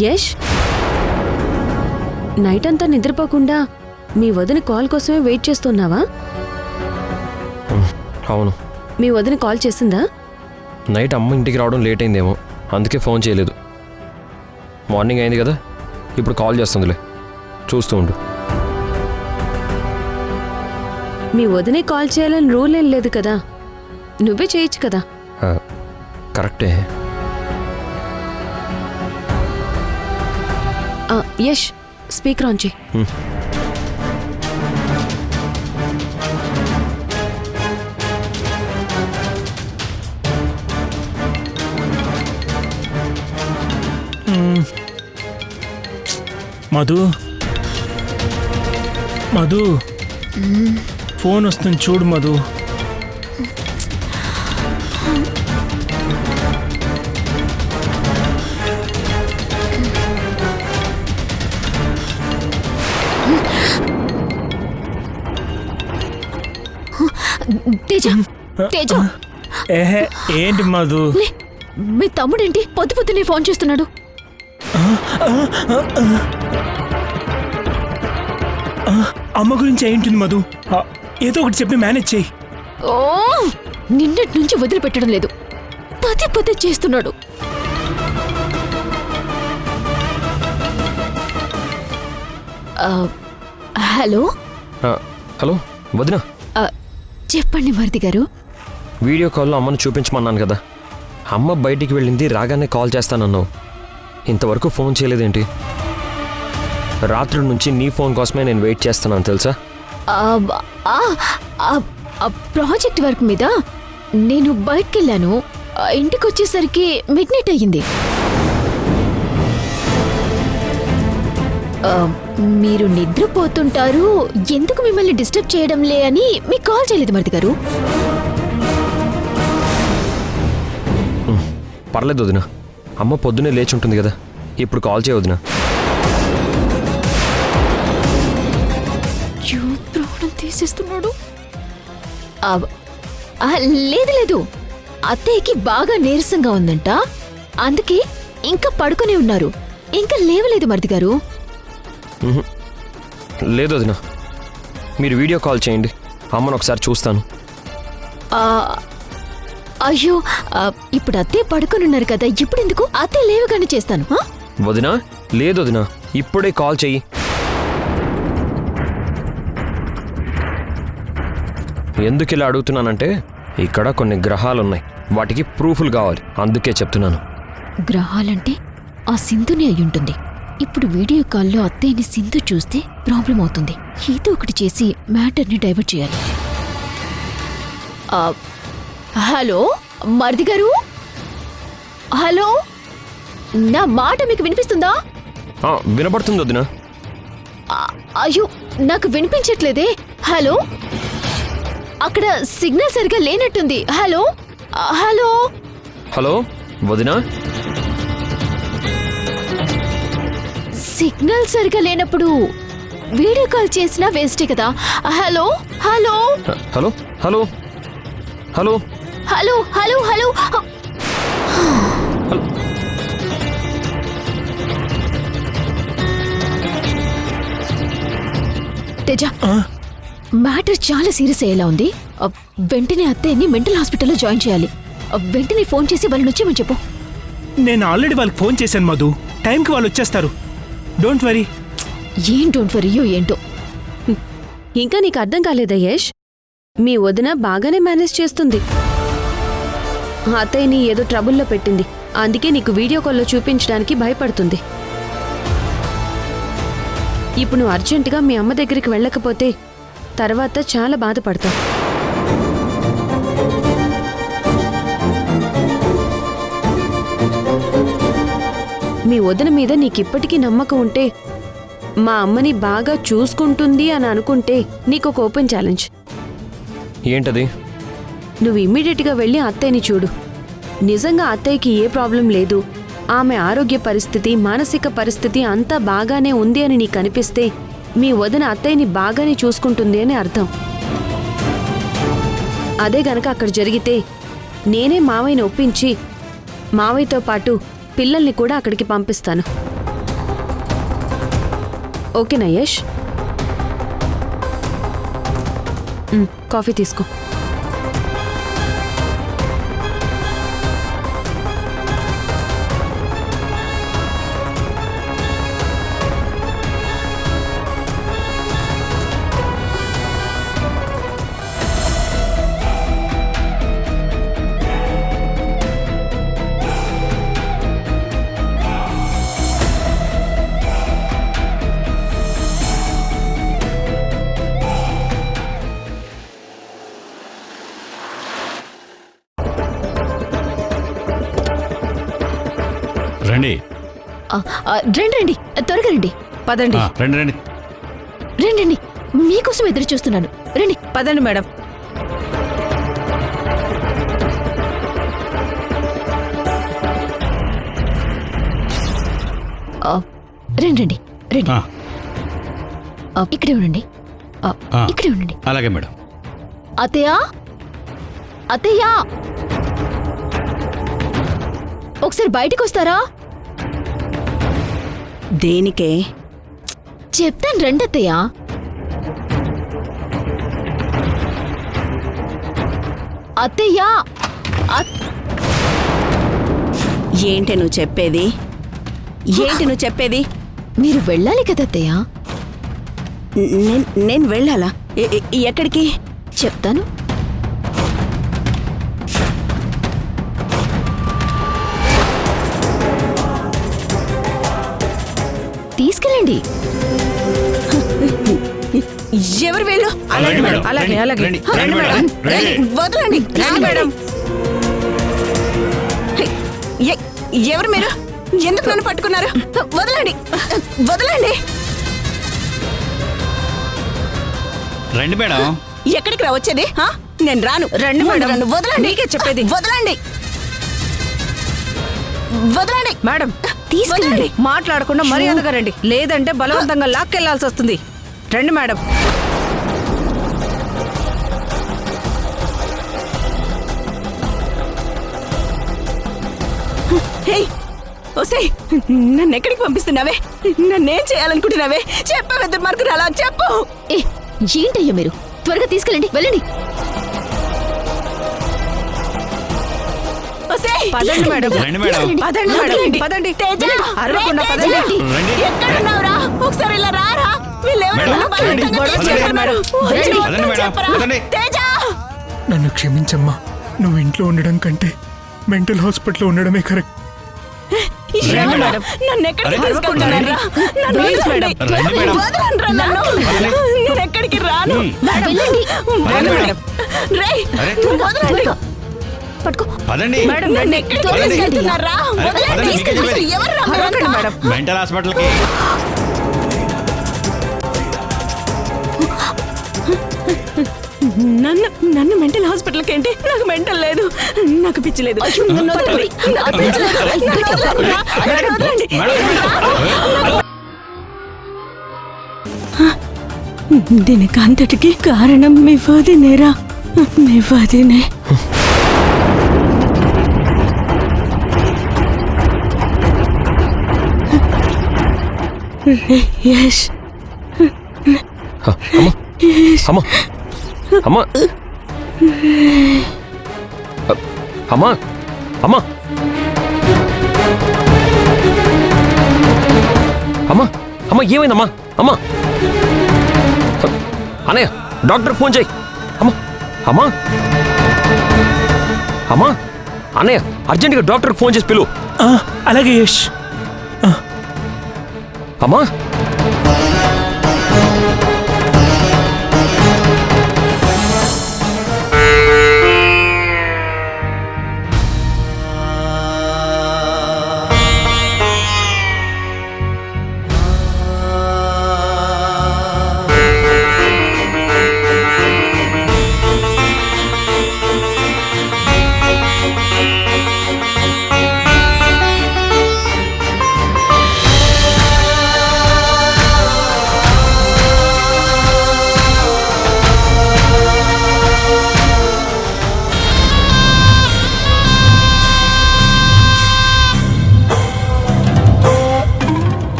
Yash, night అంతా నిద్రపోకుండా మీ వదిన కాల్ కోసమే వెయిట్ చేస్తున్నావా? అవును. మీ వదిన కాల్ చేసిందా? నైట్ అమ్మ ఇంటికి రావడం లేట్ అయిందేమో, అందుకే ఫోన్ చేయలేదు. మార్నింగ్ అయింది కదా, ఇప్పుడు కాల్ చేస్తుందిలే, చూస్తూ ఉండు. మీ వదినే కాల్ చేయాలని రూల్ ఏం లేదు కదా, నువ్వే చేయొచ్చు కదా. కరెక్టే. యష్, స్పీకర్ ఆన్ చేయి. మధు, మధు, ఫోన్ వస్తుంది చూడు మధు. తేజ, తేజ, ఏహే, ఏంటి మధు? మీ తమ్ముడేంటి పొద్దు పొద్దునే ఫోన్ చేస్తున్నాడు? అమ్మ గురించి ఏంటుంది మధు? ఏదో ఒకటి చెప్పి మేనేజ్ చేయి. ఓ, నిన్నటి నుంచి వదిలిపెట్టడం లేదు, పదే పదే చేస్తున్నాడు. హలో హలో వదినా, చెప్పండి మరిది గారు. వీడియో కాల్లో అమ్మను చూపించమన్నాను కదా, అమ్మ బయటికి వెళ్ళింది, రాగానే కాల్ చేస్తానన్నావు. ఇంతవరకు ఫోన్ చేయలేదేంటి? రాత్రి నుంచి నీ ఫోన్ కోసమే నేను వెయిట్ చేస్తున్నాను తెలుసా. ప్రాజెక్ట్ వర్క్ మీద నేను బయటకెళ్ళాను, ఇంటికి వచ్చేసరికి మిడ్ నైట్ అయ్యింది. మీరు నిద్రపోతుంటారు, ఎందుకు మిమ్మల్ని డిస్టర్బ్ చేయడంలే అని మీకు కాల్ చేయలేదు మరిది గారు. పర్లేదు వదినా, అమ్మ పొద్దునే లేచి ఉంటుంది కదా, ఇప్పుడు కాల్ చేయవదినా. ప్రాణం తీసేస్తున్నాడు. లేదు లేదు, అత్తయ్యకి బాగా నీరసంగా ఉందంట, అందుకే ఇంకా పడుకునే ఉన్నారు, ఇంకా లేవలేదు మరిది గారు. లేదు వదినా, మీరు వీడియో కాల్ చేయండి, అమ్మను ఒకసారి చూస్తాను. అయ్యో, ఇప్పుడు అత్తయ్య పడుకొని ఉన్నారు కదా, ఇప్పుడు ఎందుకు? అత్తయ్య లేవగానే చేస్తాను. వదినా, లేదు వదినా, ఇప్పుడే కాల్ చెయ్యి. ఎందుకు ఇలా అడుగుతున్నానంటే, ఇక్కడ కొన్ని గ్రహాలున్నాయి, వాటికి ప్రూఫ్లు కావాలి, అందుకే చెప్తున్నాను. గ్రహాలంటే ఆ సింధుని అయ్యుంటుంది. ఇప్పుడు వీడియో కాల్లో అత్తయ్యని సింధు చూస్తే ప్రాబ్లం అవుతుంది. ఏదో ఒకటి చేసి మ్యాటర్ని డైవర్ట్ చేయాలి. హలో మరిది గారు, హలో, నా మాట మీకు వినిపిస్తుందా? వినపడుతుంది వదినా. అయ్యో, నాకు వినిపించట్లేదే. హలో, అక్కడ సిగ్నల్ సరిగా లేనట్టుంది. హలో హలో హలో వదినా, సిగ్నల్ సరిగా లేనప్పుడు వీడియో కాల్ చేసినా వేస్టే కదా. Hello hello hello hello hello hello hello hello Teja, matter చాలా సీరియస్ అయ్యేలా ఉంది. వెంటనే అత్తయ్యని మెంటల్ హాస్పిటల్లో జాయిన్ చేయాలి. వెంటనే ఫోన్ చేసి వాళ్ళని వచ్చేమని చెప్పు. నేను ఆల్రెడీ వాళ్ళకి ఫోన్ చేశాను మధు, టైంకి వాళ్ళు వచ్చేస్తారు, డోంట్ వరీ. ఏం డోంట్ వరీయో ఏంటో. ఇంకా నీకు అర్థం కాలేదా యష్? మీ వదిన బాగానే మేనేజ్ చేస్తుంది. అత్తయ్యని ఏదో ట్రబుల్లో పెట్టింది, అందుకే నీకు వీడియో కాల్లో చూపించడానికి భయపడుతుంది. ఇప్పుడు నువ్వు అర్జెంటుగా మీ అమ్మ దగ్గరికి వెళ్ళకపోతే తర్వాత చాలా బాధపడతావు. మీ వదిన మీద నీకిప్పటికీ నమ్మకం ఉంటే, మా అమ్మని బాగా చూసుకుంటుంది అని అనుకుంటే నీకొక ఓపెన్ ఛాలెంజ్. ఏంటది? నువ్వు ఇమ్మీడియట్గా వెళ్ళి అత్తయ్యని చూడు. నిజంగా అత్తయ్యకి ఏ ప్రాబ్లం లేదు, ఆమె ఆరోగ్య పరిస్థితి, మానసిక పరిస్థితి అంతా బాగానే ఉంది అని నీకు అనిపిస్తే మీ వదిన అత్తయ్యని బాగానే చూసుకుంటుంది అని అర్థం. అదే గనక అక్కడ జరిగితే నేనే మావయ్యని ఒప్పించి మావయ్యతో పాటు పిల్లల్ని కూడా అక్కడికి పంపిస్తాను. ఓకేనా యష్? కాఫీ తీసుకో. రండి. రండి రండి, త్వరగా రండి. పదండి. రండి రండి. రండి రండి, మీకోసం ఎదురు చూస్తున్నాను. రండి. పదండి మేడం. రండి రండి రండి. ఆ, ఇక్కడే ఉండండి. ఆ. ఇక్కడే ఉండండి. అలాగే మేడం. అత్తయ్య, అత్తయ్య, ఒకసారి బయటకు వస్తారా? దేనికే? చెప్తాను రండి అత్తయ్య. అత్తయ్య, ఏంటి నువ్వు చెప్పేది? ఏంటి నువ్వు చెప్పేది? మీరు వెళ్ళాలి కదా అత్తయ్య. నేను వెళ్ళాలా? ఎక్కడికి? చెప్తాను. తీసుకెళ్ళండి. ఎవరు వెళ్ళు? అలాగే మేడం. అలాగే రండి, అలాగే. రండి, రండి మేడం. రండి. వదలండి. రండి మేడం. ఎవరు మీరు? ఎందుకు నన్ను పట్టుకున్నారు? వదలండి, వదలండి. రండి మేడం. ఎక్కడికి రా వచ్చేది? నేను రాను. రండి మేడం. నన్ను వదలండి. నీకే చెప్పేది. వదలండి, వదలండి మేడం. తీసుకెళ్ళండి. మాట్లాడకుండా మర్యాదగా రండి, లేదంటే బలవంతంగా లాక్కెళ్లాల్సి వస్తుంది. రండి మేడం. నన్ను ఎక్కడికి పంపిస్తున్నావే? నన్నేం చేయాలనుకుంటున్నావే? చెప్పవద్దు మార్కు అలా చెప్పు. ఏంటయ్యా మీరు? త్వరగా తీసుకెళ్ళండి, వెళ్ళండి. పదండి మేడం. రండి మేడం. పదండి మేడం. పదండి. అరవకుండా పదండి. రండి. ఎక్కడున్నావురా? ఒకసారి ఇలా రారా. వీళ్ళెవరో మేడం, బలవంతంగా రండి. తీసుకెళ్ళారు మేడం. వచ్చి పదండి మేడం. చెప్పరా? పదండి. తేజ! నన్ను క్షమించమ్మా. నువ్వు ఇంట్లో ఉండడం కంటే మెంటల్ హాస్పిటల్లో ఉండడమే కరెక్ట్. రండి మేడం. నన్ను ఎక్కడికి అరే, తీసుకెళ్తున్నారా? నన్ను ప్లీజ్ వదలండి. రండి మేడం. వదలండిరా నన్ను. నేను ఎక్కడికి రాను. వెళ్ళండి. రండి మేడం. రేయ్, అరే. వదలండి. పట్టుకో. పదండి. మేడం, నన్ను ఎక్కడికి పదండి. తీసుకెళ్తున్నారా? అరే, వదలండి. పదండి, మీకు అసలు తెలియదు. ఎవర్రా మీరంతా? మేడం. మెంటల్ హాస్పిటల్కి. నన్ను మెంటల్ హాస్పిటల్కి ఏంటి? నాకు మెంటల్ లేదు, నాకు పిచ్చి లేదు. నన్ను వదలండి. నాకు పిచ్చి లేదు. నన్ను వదలండి. మేడం. దీనికి అంతటికి కారణం మీ వదినేరా? మీ వదినే. యష్. అమ్మా అమ్మా అమ్మా అమ్మా అమ్మా అమ్మా ఏమైందమ్మా? అమ్మా అన్నయ్య, డాక్టర్ ఫోన్ చేయి. అమ్మా అమ్మా అమ్మా అన్నయ్య, అర్జెంటుగా డాక్టర్ ఫోన్ చేసి పిలువు. అలాగే యష్. అమ్మా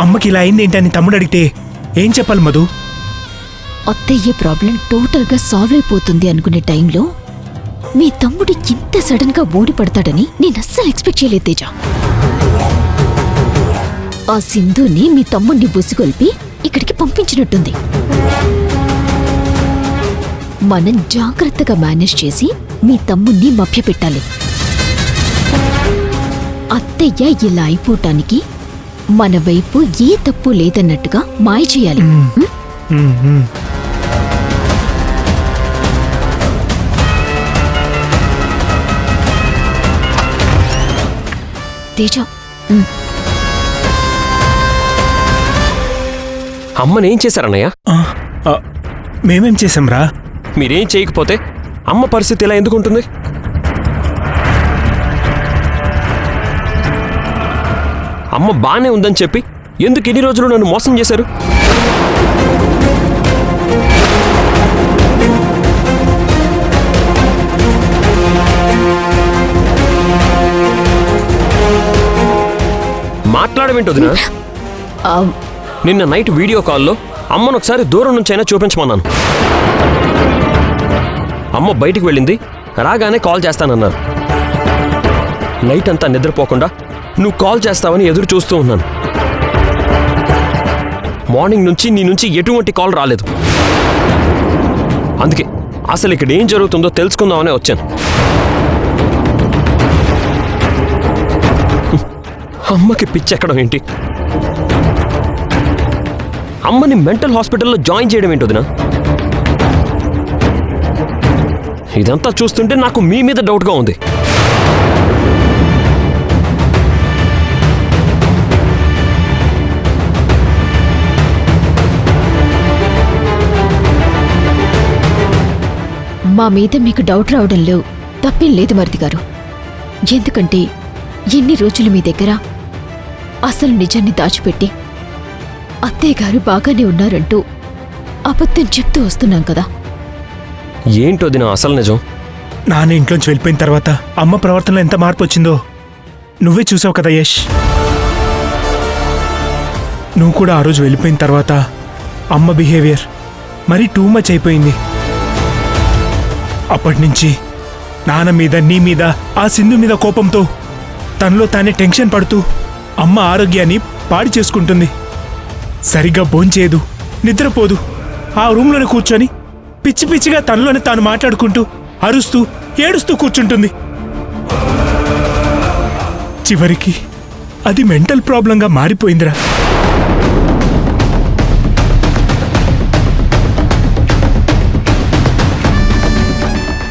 అమ్మకి ఇలా అయింది ఏంటని తమ్ముడు అడిగితే ఏం చెప్పాలి మధు? అత్తయ్య ప్రాబ్లం టోటల్గా సాల్వ్ అయిపోతుంది అనుకునే టైంలో మీ తమ్ముడు ఇంత సడన్ గా ఓడి పడతాడని నేను అస్సలు ఎక్స్పెక్ట్ చేయలేదు తేజ. ఆ సింధుని మీ తమ్ముడిని బుసిగొల్పి ఇక్కడికి పంపించినట్టుంది. మనం జాగ్రత్తగా మేనేజ్ చేసి మీ తమ్ముణ్ణి మభ్యపెట్టాలి. అత్తయ్య ఇలా అయిపోవటానికి మన వైపు ఏ తప్పు లేదన్నట్టుగా మాయ చేయాలి. తేజ, అమ్మనేం చేశారన్నయ్య? మేమేం చేశాంరా? మీరేం చేయకపోతే అమ్మ పరిస్థితి ఇలా ఎందుకుంటుంది? అమ్మ బానే ఉందని చెప్పి ఎందుకు ఎన్ని రోజులు నన్ను మోసం చేశారు? మాట్లాడవేంటొదినా? నిన్న నైట్ వీడియో కాల్లో అమ్మను ఒకసారి దూరం నుంచైనా చూపించమన్నాను. అమ్మ బయటికి వెళ్ళింది, రాగానే కాల్ చేస్తానన్నారు. నైట్ అంతా నిద్రపోకుండా నువ్వు కాల్ చేస్తావని ఎదురు చూస్తూ ఉన్నాను. మార్నింగ్ నుంచి నీ నుంచి ఎటువంటి కాల్ రాలేదు. అందుకే అసలు ఇక్కడ ఏం జరుగుతుందో తెలుసుకుందామనే వచ్చాను. అమ్మకి పిచ్చెక్కడం ఏంటి? అమ్మని మెంటల్ హాస్పిటల్లో జాయిన్ చేయడం ఏంటోదినా? ఇదంతా చూస్తుంటే నాకు మీ మీద డౌట్గా ఉంది. మా మీద మీకు డౌట్ రావడంలో తప్పేం లేదు మరిది గారు. ఎందుకంటే ఎన్ని రోజులు మీ దగ్గర అసలు నిజాన్ని దాచిపెట్టి అత్తయ్య గారు బాగానే ఉన్నారంటూ అబద్ధం చెప్తూ వస్తున్నాం కదా. ఏంటోదినా అసలు నిజం? నాన్న ఇంట్లోంచి వెళ్ళిపోయిన తర్వాత అమ్మ ప్రవర్తనలో ఎంత మార్పు వచ్చిందో నువ్వే చూసావు కదా యష్. నువ్వు కూడా ఆ రోజు వెళ్ళిపోయిన తర్వాత అమ్మ బిహేవియర్ మరీ టూ మచ్ అయిపోయింది. అప్పటినుంచి నాన్న మీద, నీ మీద, ఆ సింధు మీద కోపంతో తనలో తానే టెన్షన్ పడుతూ అమ్మ ఆరోగ్యాన్ని పాడు చేసుకుంటుంది. సరిగ్గా భోంచేయదు, నిద్రపోదు. ఆ రూమ్లోనే కూర్చొని పిచ్చి పిచ్చిగా తనలోనే తాను మాట్లాడుకుంటూ అరుస్తూ ఏడుస్తూ కూర్చుంటుంది. చివరికి అది మెంటల్ ప్రాబ్లంగా మారిపోయిందిరా.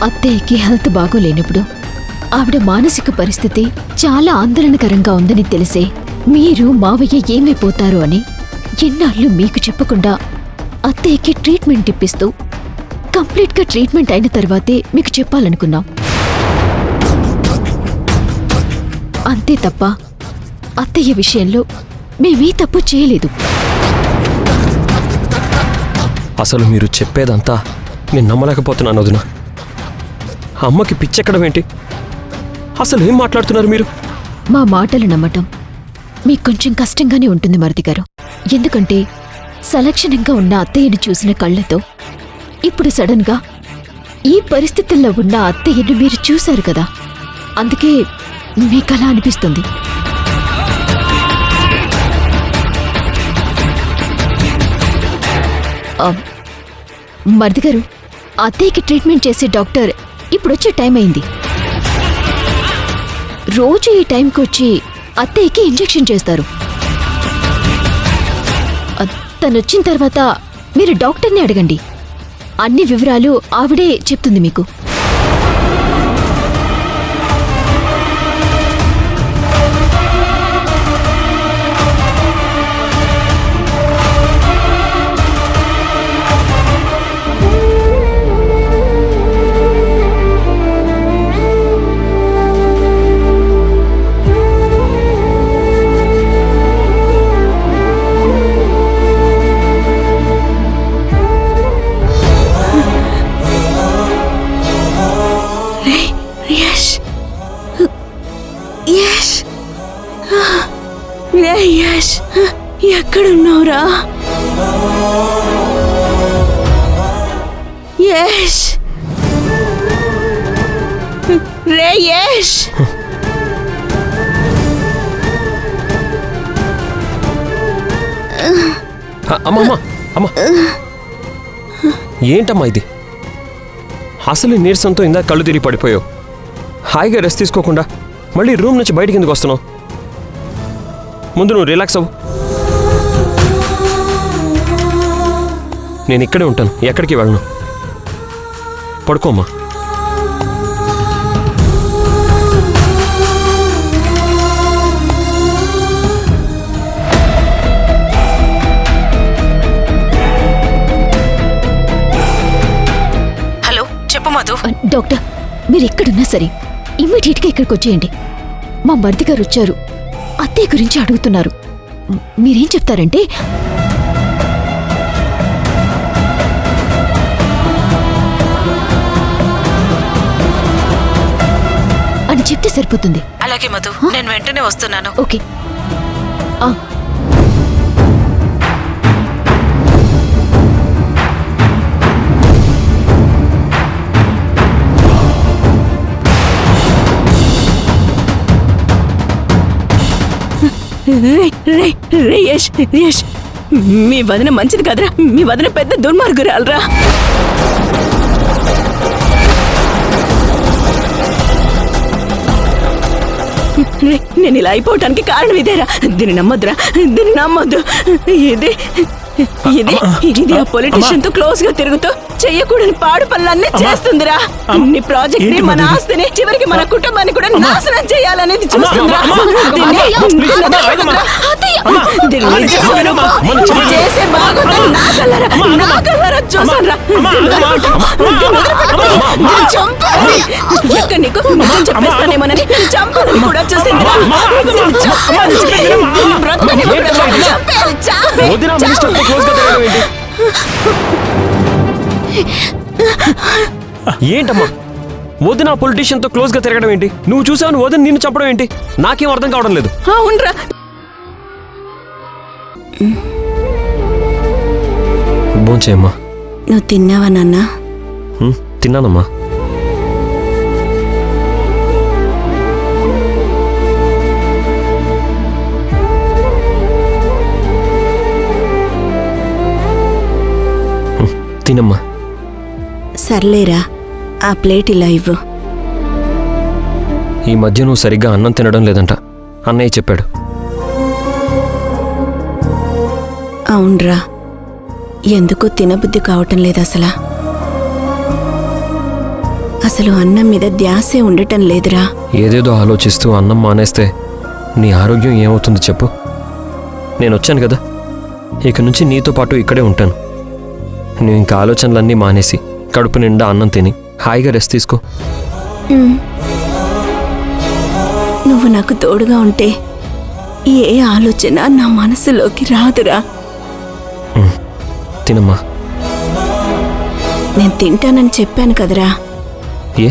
అత్తయ్యకి హెల్త్ బాగోలేనప్పుడు ఆవిడ మానసిక పరిస్థితి చాలా ఆందోళనకరంగా ఉందని తెలిసే మీరు మావయ్య ఏమైపోతారు అని ఎన్నాళ్ళు మీకు చెప్పకుండా అత్తయ్యకి ట్రీట్మెంట్ ఇప్పిస్తూ కంప్లీట్గా ట్రీట్మెంట్ అయిన తర్వాతే మీకు చెప్పాలనుకున్నాం. అంతే తప్ప అత్తయ్య విషయంలో మేమీ తప్పు చేయలేదు. అసలు మీరు చెప్పేదంతా నేను నమ్మలేకపోతున్నాను వదినా. అమ్మకి పిచ్చెక్కడం ఏంటి? అసలు ఏం మాట్లాడుతున్నారు మీరు? మా మాటలు నమ్మటం మీకు కొంచెం కష్టంగానే ఉంటుంది మరిది గారు. ఎందుకంటే సలక్షణంగా ఉన్న అత్తయ్యను చూసిన కళ్ళతో ఇప్పుడు సడన్గా ఈ పరిస్థితుల్లో ఉన్న అత్తయ్యను మీరు చూశారు కదా, అందుకే మీకలా అనిపిస్తుంది. మరిది గారు, అత్తయ్యకి ట్రీట్మెంట్ చేసే డాక్టర్ ఇప్పుడొచ్చే టైం అయింది. రోజు ఈ టైంకి వచ్చి అత్తయ్యకి ఇంజెక్షన్ చేస్తారు. తనొచ్చిన తర్వాత మీరు డాక్టర్ని అడగండి, అన్ని వివరాలు ఆవిడే చెప్తుంది మీకు. యష్, ఎక్కడున్నావురా? యష్ రే యష్ అమ్మా అమ్మా ఏంటమ్మా ఇది? అసలు నీరసంతో ఇందాక కళ్ళు తిరిగి పడిపోయావు. హాయిగా రెస్ట్ తీసుకోకుండా మళ్ళీ రూమ్ నుంచి బయటికి ఎందుకు వస్తున్నావు? ముందు నువ్వు రిలాక్స్ అవ్వు. నేను ఇక్కడే ఉంటాను, ఎక్కడికి వెళ్ళను. పడుకోమ్మా. హలో చెప్పు మధు. డాక్టర్, మీరు ఎక్కడున్నా సరే ఇమ్మీడియట్గా ఇక్కడికి వచ్చేయండి. మా మరిది గారు వచ్చారు, అత్తయ్య గురించి అడుగుతున్నారు. మీరేం చెప్తారంటే, అని చెప్తే సరిపోతుంది. అలాగే మధు, నేను వెంటనే వస్తున్నాను. ఓకే. రే రే రే యష్ యష్, మీ వదిన మంచిది కాదురా. మీ వదిన పెద్ద దుర్మార్గురాలరా. నేను ఇలా అయిపోవటానికి కారణం ఇదేరా. దీన్ని నమ్మొద్దురా, దీన్ని నమ్మొద్దు. ఇది ఇది ఇది ఆ పొలిటీషియన్ తో క్లోజ్ గా తిరుగుతూ చెయ్యకూడని పాడు పనులన్నీ చేస్తుందిరా. నీ ప్రాజెక్ట్ ని, మన ఆస్తిని, చివరికి మన కుటుంబాన్ని కూడా నాశనం చేయాలనేది చూస్తుందిరా. చేసే బాగుందని నా కళ్ళారా చూసానురా. ఎక్కడ నీకు నిజం చెప్పేస్తానేమోనని చంపాలని కూడా చూసిందిరా. ఏంటమ్మా వదిన పొలిటీషియన్తో క్లోజ్ గా తిరగడం ఏంటి? నువ్వు చూసావు, వదిన నిన్ను చెప్పడం ఏంటి? నాకేం అర్థం కావడం లేదు. అవునరా, భోంచేయమ్మా. నువ్వు తిన్నావా నాన్న? తిన్నానమ్మా. తినమ్మా. సర్లేరా, ఆ ప్లేట్ ఇలా ఇవ్వు. ఈ మధ్య నువ్వు సరిగ్గా అన్నం తినడం లేదంట, అన్నయ్య చెప్పాడు. అవునరా, ఎందుకో తినబుద్ధి కావటం లేదు అసలు అన్నం మీద ధ్యాసే ఉండటం లేదురా. ఏదేదో ఆలోచిస్తూ అన్నం మానేస్తే నీ ఆరోగ్యం ఏమవుతుంది చెప్పు? నేను వచ్చాను కదా, ఇక నుంచి నీతో పాటు ఇక్కడే ఉంటాను. నువ్వు ఇంకా ఆలోచనలన్నీ మానేసి కడుపు నిండా అన్నం తిని హాయిగా రెస్ట్ తీసుకో. నువ్వు నాకు తోడుగా ఉంటే ఏ ఆలోచన నా మనసులోకి రాదురా. తినమ్మా. నేను తింటానని చెప్పాను కదరా. ఏ,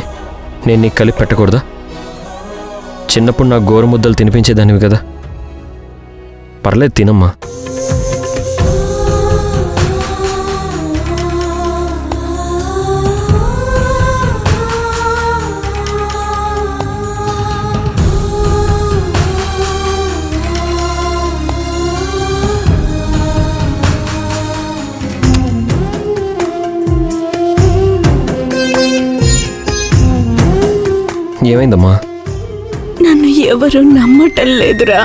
నేను నీకు కలిపి పెట్టకూడదా? చిన్నప్పుడు నాకు గోరుముద్దలు తినిపించేదానివి కదా. పర్లేదు, తినమ్మా. ఏమైందమ్మా? నన్ను ఎవరు నమ్మటం లేదురా.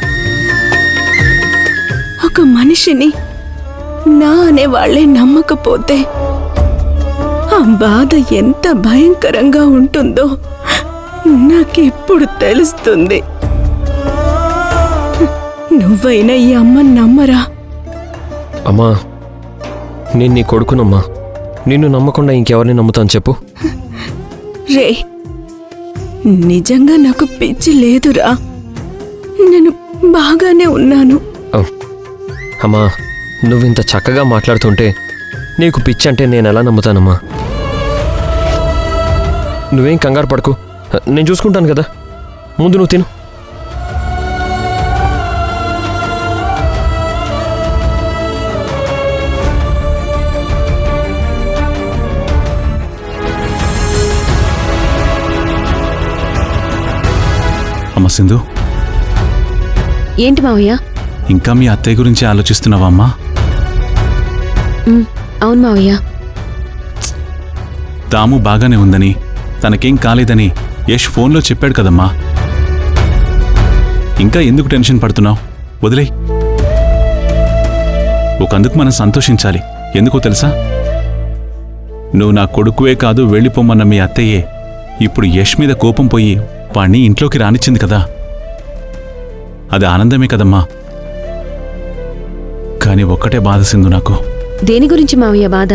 ఒక మనిషిని నా అనేవాళ్లే నమ్మకపోతే ఆ బాధ ఎంత భయంకరంగా ఉంటుందో నాకిప్పుడు తెలుస్తుంది. నువ్వైనా ఈ అమ్మని నమ్మరా? అమ్మా, నేను నీ కొడుకునమ్మా. నిన్ను నమ్మకుండా ఇంకెవరిని నమ్ముతాను చెప్పు? రే, నిజంగా నాకు పిచ్చి లేదురా. నేను బాగానే ఉన్నాను. అమ్మా, నువ్వింత చక్కగా మాట్లాడుతుంటే నీకు పిచ్చి అంటే నేను ఎలా నమ్ముతానమ్మా? నువ్వేం కంగారు పడకు, నేను చూసుకుంటాను కదా. ముందు నువ్వు తిను. అమ్మ సింధు, ఏంటి మావయ్య? ఇంకా మీ అత్తయ్య గురించి ఆలోచిస్తున్నావా అమ్మా? అవును మావయ్య. తాము బాగానే ఉందని, తనకేం కాలేదని యష్ ఫోన్లో చెప్పాడు కదమ్మా. ఇంకా ఎందుకు టెన్షన్ పడుతున్నావు? వదిలేయ్. ఒకందుకు మనం సంతోషించాలి. ఎందుకో తెలుసా? నువ్వు నా కొడుకువే కాదు, వెళ్ళిపోమన్న మీ అత్తయ్యే ఇప్పుడు యష్ మీద కోపం పోయి వాణ్ణి ఇంట్లోకి రానిచ్చింది కదా. అది ఆనందమే కదమ్మా. కాని ఒక్కటే బాధ సింధు నాకు. దేని గురించి మావయ్య బాధ?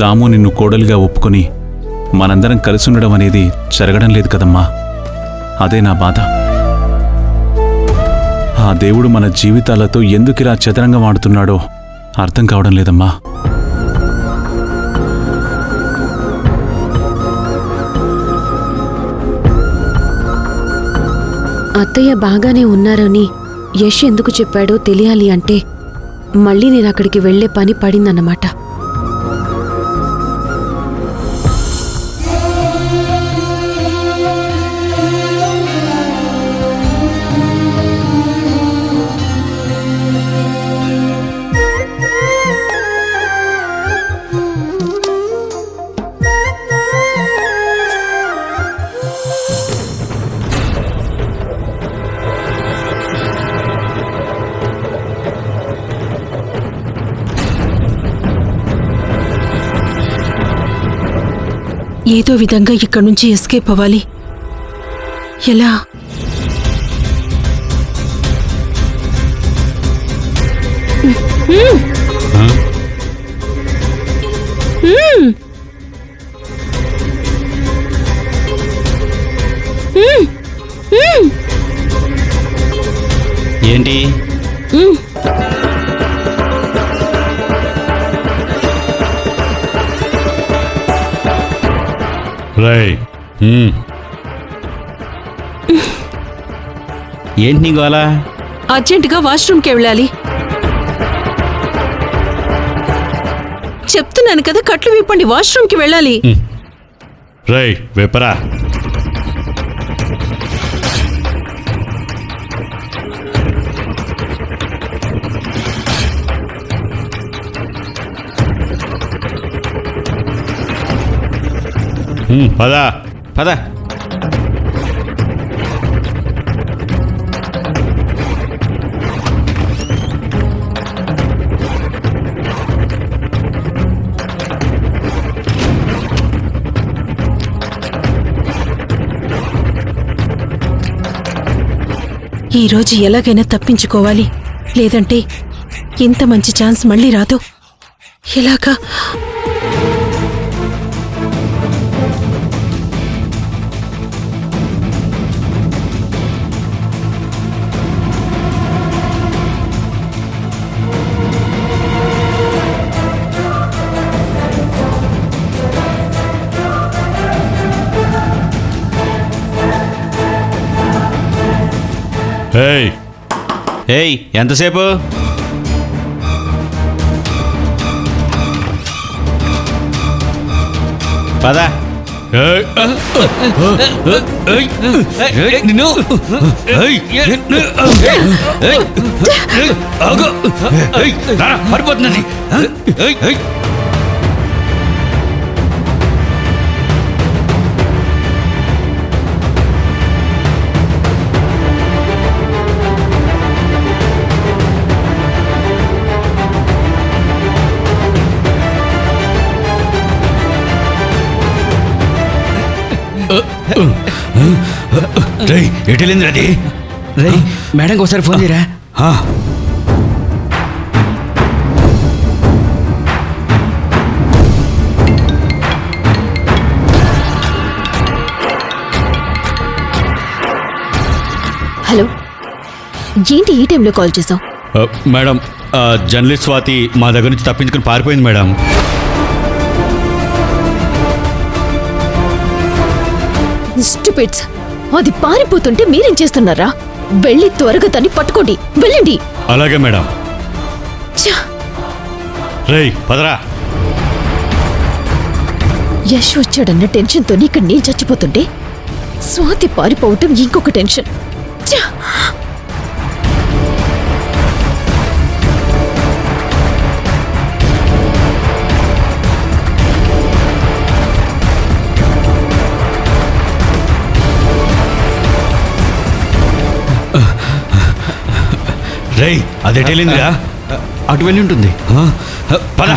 దాము నిన్ను కోడలిగా ఒప్పుకొని మనందరం కలిసి ఉండడం అనేది జరగడం లేదు కదమ్మా. అదే నా బాధ. ఆ దేవుడు మన జీవితాలతో ఎందుకిలా చదరంగం ఆడుతున్నాడో అర్థం కావడం లేదమ్మా. అత్తయ్య బాగానే ఉన్నారని యష్ ఎందుకు చెప్పాడో తెలియాలి అంటే మళ్ళీ నేను అక్కడికి వెళ్లే పని పడిందన్నమాట. ఏదో విధంగా ఇక్కడి నుంచి ఎస్కేప్ అవ్వాలి. ఎలా? ఏంటి? ఏంటి నీ గోల? అర్జెంటుగా వాష్రూమ్కి వెళ్ళాలి. చెప్తున్నాను కదా, కట్లు విప్పండి, వాష్రూమ్కి వెళ్ళాలి. రై వెపరా. పద పద. ఈరోజు ఎలాగైనా తప్పించుకోవాలి, లేదంటే ఇంత మంచి ఛాన్స్ మళ్ళీ రాదు. ఎలాగా? ఏయ్ ఏయ్, ఎంతసేపు? పద. నిన్ను పడిపోతుందని. రై ఎటెళ్ళింది అది? రై మేడంకి ఒకసారి ఫోన్ చేయరా. హలో, ఏంటి ఈ టైంలో కాల్ చేసావు? మేడం, జర్నలిస్ట్ స్వాతి మా దగ్గర నుంచి తప్పించుకుని పారిపోయింది మేడం. స్టూపిడ్స్, అది పారిపోతుంటే మీరేం చేస్తున్నారా? వెళ్ళి త్వరగా దాన్ని పట్టుకోండి, వెళ్ళండి. అలాగే మేడం. రేయ్ పదరా. యశ్ వచ్చాడన్న టెన్షన్తో ఇక్కడ నేను చచ్చిపోతుంటే స్వాతి పారిపోవటం ఇంకొక టెన్షన్. ఛ! రేయ్ అది ఎటు వెళ్ళిందిరా? అటు వెళ్ళి ఉంటుంది. పద.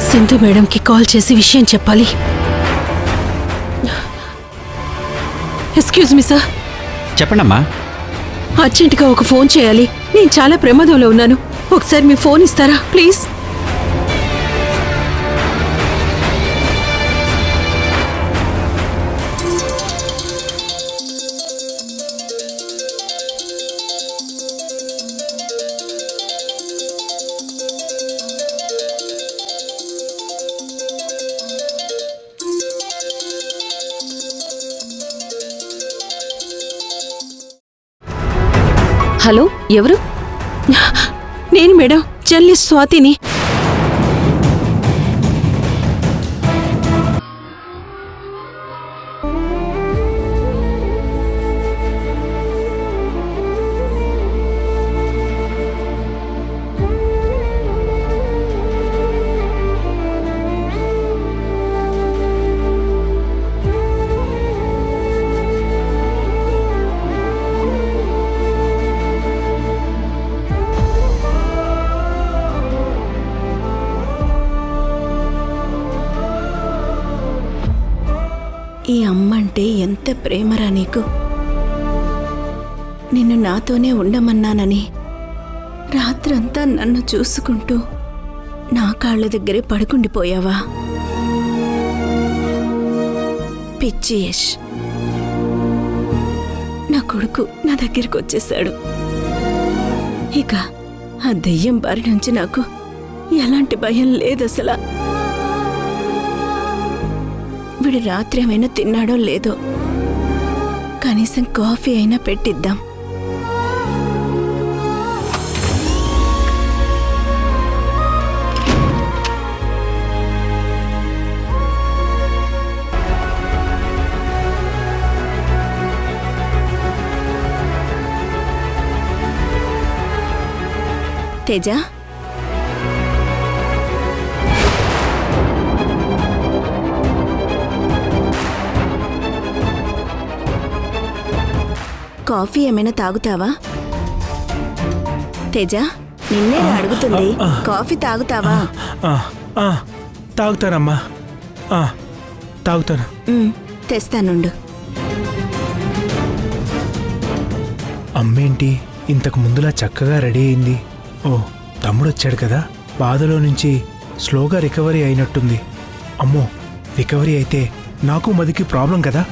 సింధు మేడంకి కాల్ చేసి విషయం చెప్పాలి. ఎక్స్క్యూజ్ మీ సార్, చెప్పండమ్మా. అర్జెంటుగా ఒక ఫోన్ చేయాలి. నేను చాలా ప్రమాదంలో ఉన్నాను. ఒకసారి మీ ఫోన్ ఇస్తారా ప్లీజ్? హలో, ఎవరు? నేను మేడం, చెల్లి స్వాతిని. ఈ అమ్మంటే ఎంత ప్రేమరా నీకు. నిన్ను నాతోనే ఉండమన్నానని రాత్రంతా నన్ను చూసుకుంటూ నా కాళ్ళ దగ్గరే పడుకుండిపోయావా? పిచ్చి యష్, నా కొడుకు నా దగ్గరికి వచ్చేశాడు. ఇక ఆ దెయ్యం బారి నుంచి నాకు ఎలాంటి భయం లేదసలా. వీడు రాత్రి ఏమైనా తిన్నాడో లేదో, కనీసం కాఫీ అయినా పెట్టిద్దాం. తేజ, కాఫీ ఏమైనా తాగుతావా? తేజ, నిన్నే అడుగుతుంది, కాఫీ తాగుతావా? తాగుతానమ్మా, తాగుతాను. తెస్తానుండు. అమ్మేంటి ఇంతకు ముందులా చక్కగా రెడీ అయింది? ఓ, తమ్ముడు వచ్చాడు కదా, బాధలో నుంచి స్లోగా రికవరీ అయినట్టుంది. అమ్మో, రికవరీ అయితే నాకు మదికి ప్రాబ్లం కదా.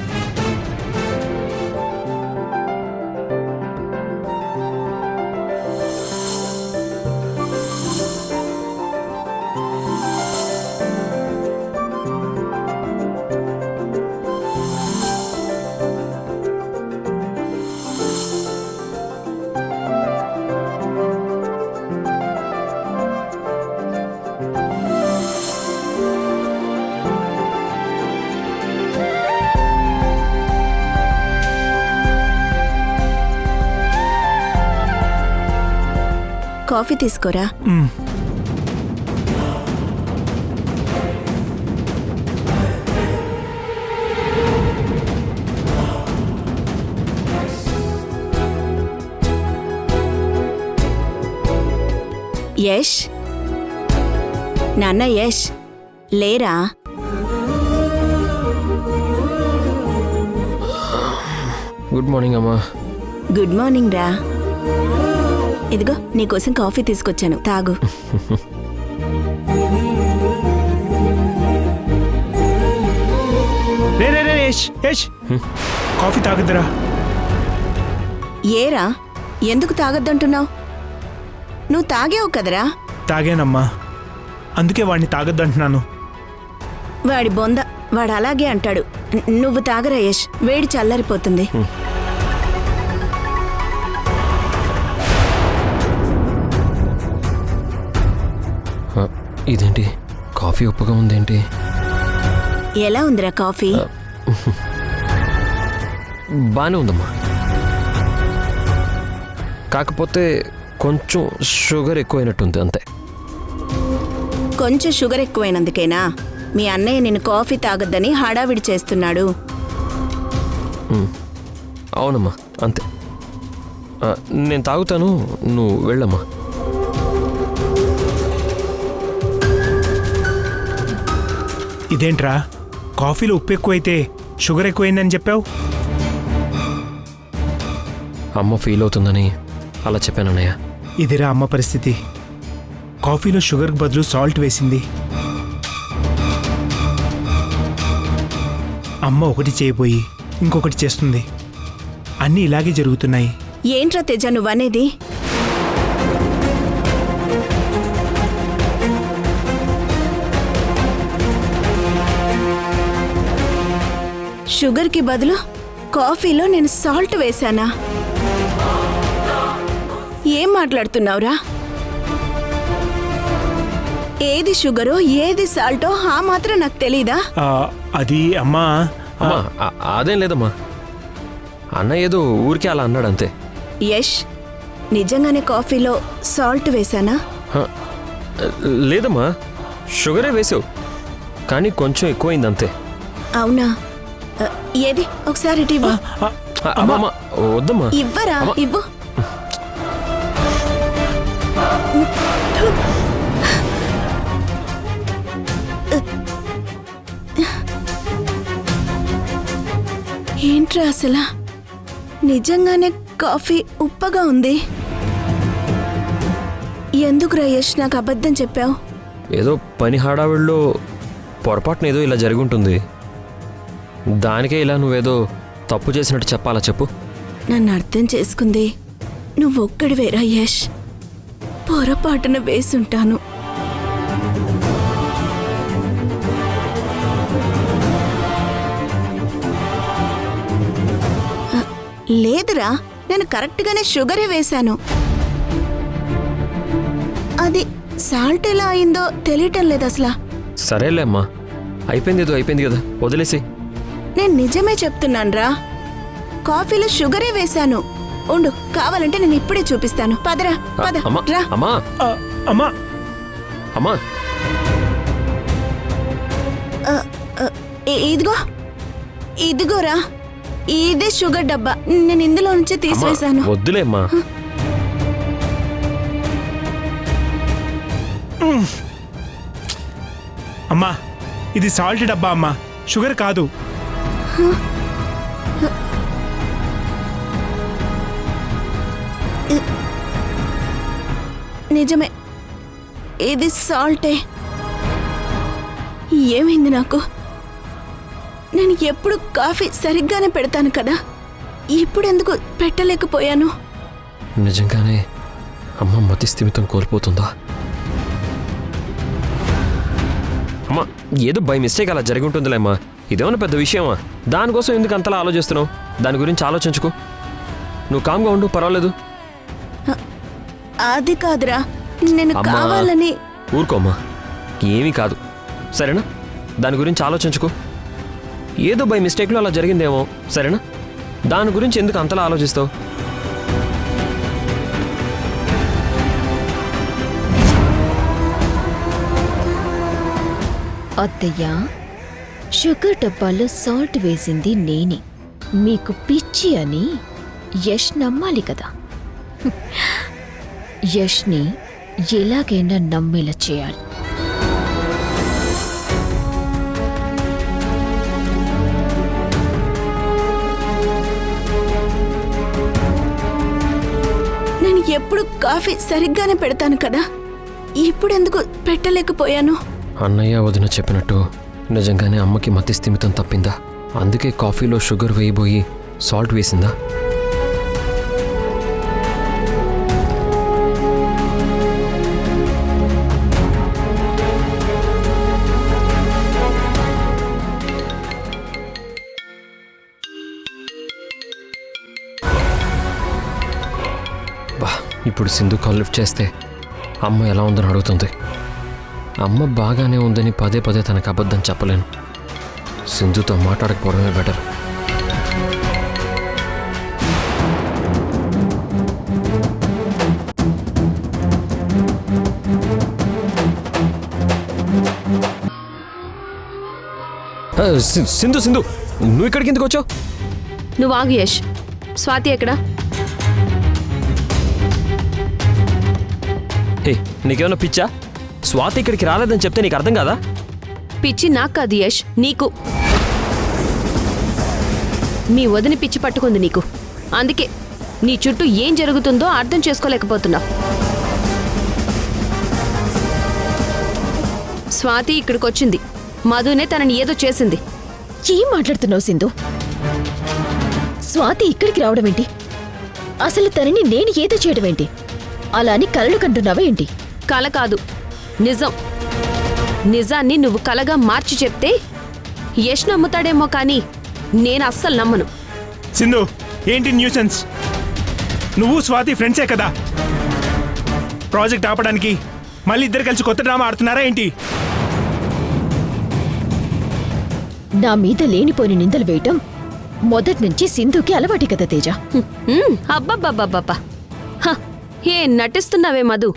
కాఫీ తీసుకోరా. యష్, నాన్న యష్, లేరా? గుడ్ మార్నింగ్ అమ్మా. గుడ్ మార్నింగ్ రా. ఇదిగో నీకోసం కాఫీ తీసుకొచ్చాను, తాగు. కాఫీ తాగద్దురా. ఏరా, ఎందుకు తాగొద్దంటున్నావు? నువ్వు తాగేవు కదరా. తాగానమ్మా, అందుకే వాడిని తాగొద్దంటున్నాను. వాడి బొంద, వాడు అలాగే అంటాడు. నువ్వు తాగరా యష్, వేడి చల్లారిపోతుంది. ఇదేంటి కాఫీ ఉప్పగా ఉందేంటి? ఎలా ఉందిరా కాఫీ? బాగానే ఉందమ్మా, కాకపోతే కొంచెం షుగర్ ఎక్కువైనట్టుంది అంతే. కొంచెం షుగర్ ఎక్కువైనందుకేనా మీ అన్నయ్య నిన్ను కాఫీ తాగొద్దని హడావిడి చేస్తున్నాడు? అవునమ్మా, అంతే. నేను తాగుతాను, నువ్వు వెళ్ళమ్మా. ఇదేంట్రా, కాఫీలో ఉప్పు ఎక్కువైతే షుగర్ ఎక్కువైందని చెప్పావు? అమ్మ ఫీల్ అవుతుందని అలా చెప్పానన్నయ్య. ఇదిరా అమ్మ పరిస్థితి. కాఫీలో షుగర్కి బదులు సాల్ట్ వేసింది. అమ్మ ఒకటి చేయబోయి ఇంకొకటి చేస్తుంది. అన్నీ ఇలాగే జరుగుతున్నాయి. ఏంట్రా తేజ నువ్వనేది? షుగర్కి బదులు కాఫీలో నేను సాల్ట్ వేశానా? ఏం మాట్లాడుతున్నావురా? ఏది షుగరో ఏది సాల్టో ఆ మాత్రం నాకు తెలీదా? అది అమ్మా. అమ్మా అదేం లేదమ్మా, అన్న ఏదో ఊరికే అలా అన్నాడు అంతే. యష్, నిజంగానే కాఫీలో సాల్ట్ వేశానా? లేదమ్మా, షుగరే వేసావు, కానీ కొంచెం ఎక్కువైంది అంతే. అవునా? ఏది ఒకసారి ఇటు ఇవ్వు. అమ్మా వద్దమ్మా. ఇవ్వరా? ఇవ్వు. ఏంట్రా అసలు నిజంగానే కాఫీ ఉప్పగా ఉంది. ఎందుకురా యష్ నాకు అబద్ధం చెప్పావు? ఏదో పని హడావిడిలో పొరపాటున ఏదో ఇలా జరిగి ఉంటుంది, దానికే ఇలా నువ్వేదో తప్పు చేసినట్టు చెప్పాలా చెప్పు? నన్ను అర్థం చేసుకుంది నువ్వొక్కడివేరా యష్. పొరపాటున వేసుంటాను. లేదురా, నేను కరెక్ట్గానే షుగరే వేశాను. అది సాల్ట్ ఎలా అయిందో తెలియటం లేదు అసలు. సరేలే అమ్మా, అయిపోయింది ఏదో అయిపోయింది కదా, వదిలేసి. నేను నిజమే చెప్తున్నాన్రా, కాఫీలో షుగరే వేశాను. ఉండు, కావాలంటే నేను ఇప్పుడే చూపిస్తాను. పదరా పద. అమ్మా రా. అమ్మా అమ్మా అమ్మా ఇదిగో ఇదిగోరా, ఇదే షుగర్ డబ్బా. నేను ఇందులో నుంచి తీసివేశాను. వద్దులే అమ్మా. అమ్మా, ఇది సాల్ట్ డబ్బా అమ్మా, షుగర్ కాదు. నిజమే, ఇది సాల్టే. ఏమైంది నాకు? నేను ఎప్పుడు కాఫీ సరిగ్గానే పెడతాను కదా, ఇప్పుడు ఎందుకు పెట్టలేకపోయాను? నిజంగానే అమ్మ మతి స్థిమితం కోల్పోతుందా? అమ్మా ఏదో బై మిస్టేక్ అలా జరిగి ఉంటుందిలే అమ్మా, ఇదేమన్నా పెద్ద విషయమా? దానికోసం ఎందుకు అంతలా ఆలోచిస్తున్నావు? దాని గురించి ఆలోచించుకో, నువ్వు కామ్గా ఉండు, పర్వాలేదు. అది కాదురా, నేను అమ్మా, కావాలని. ఊరుకోమ్మా, ఏమీ కాదు సరేనా? దాని గురించి ఆలోచించుకో, ఏదో బై మిస్టేక్లో అలా జరిగిందేమో, సరేనా? దాని గురించి ఎందుకు అంతలా ఆలోచిస్తావు? అత్తయ్య, షుగర్ డబ్బాలో సాల్ట్ వేసింది నేనే. మీకు పిచ్చి అని యష్ నమ్మాలి కదా. యష్ని ఎలాగైనా నమ్మేలా చేయాలి. నేను ఎప్పుడు కాఫీ సరిగ్గానే పెడతాను కదా, ఇప్పుడెందుకు పెట్టలేకపోయాను? అన్నయ్య వదిన చెప్పినట్టు నిజంగానే అమ్మకి మతి స్థిమితం తప్పిందా? అందుకే కాఫీలో షుగర్ వేయబోయి సాల్ట్ వేసిందా? ఇప్పుడు సింధు కాల్ లిఫ్ట్ చేస్తే అమ్మ ఎలా ఉందని అడుగుతుంది. అమ్మ బాగానే ఉందని పదే పదే తనకు అబద్ధం చెప్పలేను. సింధుతో మాట్లాడకపోవడమే బెటర్. సింధు సింధు నువ్వు ఇక్కడికి ఎందుకు వచ్చావు? నువ్వు ఆగు యష్. స్వాతి ఎక్కడా? హే, నీకేమైనా పిచ్చా? స్వాతి ఇక్కడికి రాలేదని చెప్తే నీకు అర్థం కాదా? పిచ్చి నాకు కాదు యష్, నీకు. మీ వదిన పిచ్చి పట్టుకుంది నీకు. అందుకే నీ చుట్టూ ఏం జరుగుతుందో అర్థం చేసుకోలేకపోతున్నావు. స్వాతి ఇక్కడికొచ్చింది. మధునే తనని ఏదో చేసింది. ఏం మాట్లాడుతున్నావు సింధు? స్వాతి ఇక్కడికి రావడం ఏంటి? అసలు తనని నేను ఏదో చేయడం ఏంటి? అలా అని కలలు కంటున్నావా ఏంటి? కల కాదు, నిజం. నిజాన్ని నువ్వు కలగా మార్చి చెప్తే యష్ నమ్ముతాడేమో కానీ నేను అస్సలు నమ్మను. సింధు, ఏంటి న్యూసెన్స్? నువ్వు స్వాతి ఫ్రెండ్సే కదా. ప్రాజెక్ట్ ఆపడానికి మళ్ళీ ఇద్దరు కలిసి కొత్త డ్రామా ఆడుతున్నారా ఏంటి? నా మీద లేనిపోని నిందలు వేయటం మొదటి నుంచి సింధుకి అలవాటి కదా తేజ. అబ్బబ్బబ్బబ్బబ్బా, ఏ నటిస్తున్నావే మధు?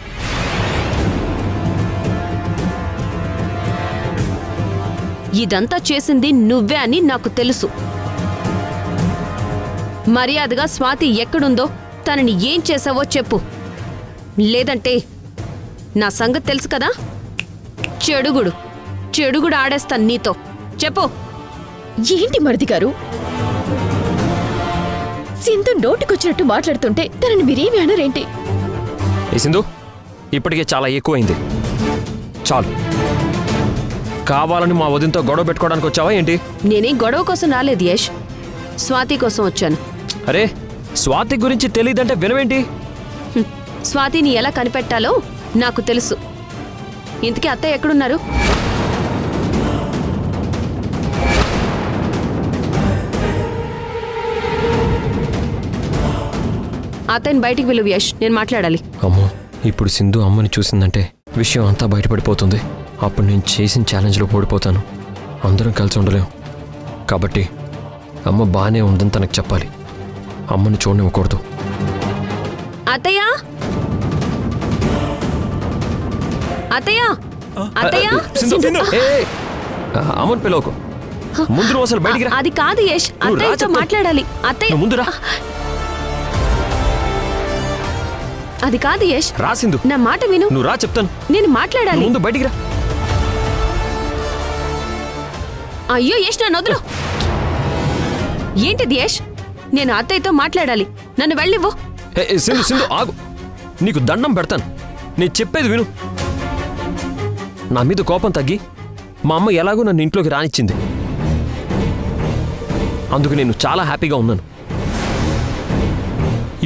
ఇదంతా చేసింది నువ్వే అని నాకు తెలుసు. మర్యాదగా స్వాతి ఎక్కడుందో, తనని ఏం చేసావో చెప్పు. లేదంటే నా సంగతి తెలుసు కదా, చెడుగుడు ఆడేస్తాను నీతో. చెప్పు. ఏంటి మరిది గారు, సింధు నోటికొచ్చినట్టు మాట్లాడుతుంటే తనని మీరేమి అనరేంటి? ఏ సింధు, ఇప్పటికే చాలా ఎక్కువైంది. చాలు. కావాలని మా వదినతో గొడవ పెట్టుకోవడానికి వచ్చావా ఏంటి? నేనేం గొడవ కోసం రాలేదు యష్, స్వాతి కోసం వచ్చాను. అరే, స్వాతి గురించి తెలియదంటే వినవేంటి? స్వాతిని ఎలా కనిపెట్టాలో నాకు తెలుసు. ఇంతకీ అత్తయ్య ఎక్కడున్నారు? అతన్ని బయటికి పిలువు యష్, నేను మాట్లాడాలి. అమ్మో, ఇప్పుడు సింధు అమ్మని చూసిందంటే విషయం అంతా బయటపడిపోతుంది. అప్పుడు నేను చేసిన ఛాలెంజ్లో ఓడిపోతాను. అందరం కలిసి ఉండలేం. కాబట్టి అమ్మ బాగానే ఉందని తనకు చెప్పాలి. అమ్మని చూడనివ్వకూడదు. అత్తయ్య, అత్తయ్య, అత్తయ్య. సింధు, అమ్మని పిలవకు. ముందు నువ్వు అసలు బయటికి రా. అది కాదు యష్, అత్తయ్యతో మాట్లాడాలి. అత్తయ్య, ముందు రా. అది కాదు యష్. రా సింధు, నా మాట విను. నువ్వు రా చెప్తాను. నేను మాట్లాడాలి. ముందు బయటికి రా. అయ్యో యష్, నన్ను వదులు. ఏంటిది యష్? నేను అత్తయ్యతో మాట్లాడాలి. నన్ను వెళ్ళివ్వు. సింధు సింధు ఆగు. నీకు దండం పెడతాను. నేను చెప్పేది విను. నా మీద కోపం తగ్గి మా అమ్మ ఎలాగో నన్ను ఇంట్లోకి రానిచ్చింది. అందుకు నేను చాలా హ్యాపీగా ఉన్నాను.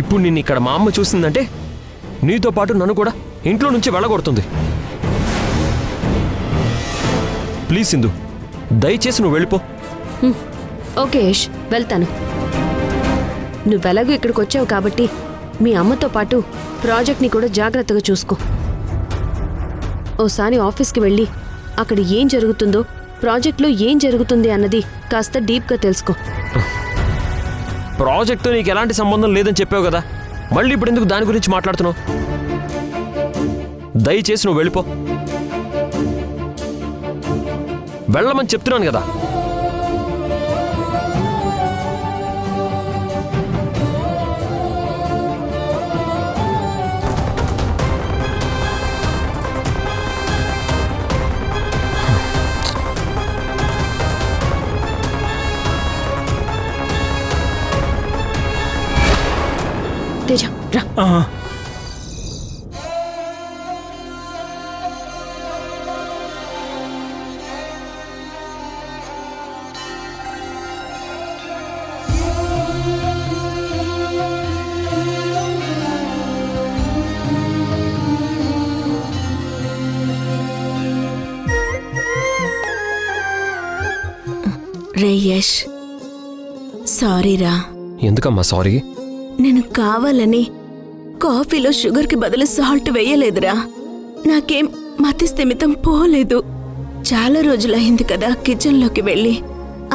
ఇప్పుడు నిన్ను ఇక్కడ మా అమ్మ చూసిందంటే నీతో పాటు నన్ను కూడా ఇంట్లో నుంచి వెళ్ళగొడుతుంది. ప్లీజ్ సింధు, దయచేసి నువ్వు వెళ్ళిపో. ఓకే యష్, వెళ్తాను. నువ్వెలాగూ ఇక్కడికి వచ్చావు కాబట్టి మీ అమ్మతో పాటు ప్రాజెక్ట్ని కూడా జాగ్రత్తగా చూసుకో. ఓసారి ఆఫీస్కి వెళ్ళి అక్కడ ఏం జరుగుతుందో, ప్రాజెక్ట్లో ఏం జరుగుతుంది అన్నది కాస్త డీప్గా తెలుసుకో. ప్రాజెక్ట్తో నీకు ఎలాంటి సంబంధం లేదని చెప్పావు కదా, మళ్ళీ ఇప్పుడు ఎందుకు దాని గురించి మాట్లాడుతున్నావు? దయచేసి నువ్వు వెళ్ళిపో. వెళ్ళమని చెప్తున్నాను కదా. తేజ రా. రే యష్, సారీరా. ఎందుకమ్మా సారీ? నేను కావాలని కాఫీలో షుగర్కి బదులు సాల్ట్ వేయలేదురా. నాకేం మతి స్థిమితం పోలేదు. చాలా రోజులైంది కదా కిచెన్లోకి వెళ్ళి.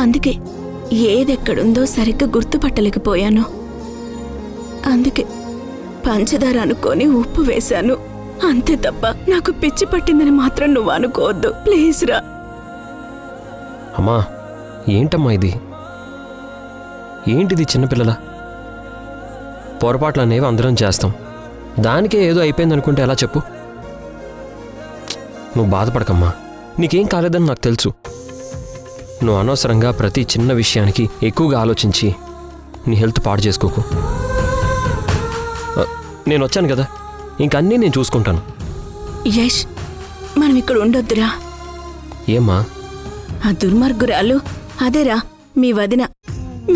అందుకే ఏదెక్కడుందో సరిగ్గా గుర్తుపట్టలేకపోయాను. అందుకే పంచదార అనుకొని ఉప్పు వేశాను. అంతే తప్ప నాకు పిచ్చి పట్టిందని మాత్రం నువ్వు అనుకోవద్దు. ప్లీజ్ రా. అమ్మా ఏంటమ్మా ఇది? ఏంటిది చిన్నపిల్లల? పొరపాట్లు అనేవి అందరం చేస్తాం. దానికే ఏదో అయిపోయింది అనుకుంటే ఎలా చెప్పు? నువ్వు బాధపడకమ్మా, నీకేం కాలేదని నాకు తెలుసు. నువ్వు అనవసరంగా ప్రతి చిన్న విషయానికి ఎక్కువగా ఆలోచించి నీ హెల్త్ పాడు చేసుకోకు. నేను వచ్చాను కదా, ఇంకన్నీ నేను చూసుకుంటాను. యష్, మనం ఇక్కడ ఉండొద్దురా. ఏమ్మా? ఆ దుర్మార్గురాలు అదేరా మీ వదిన.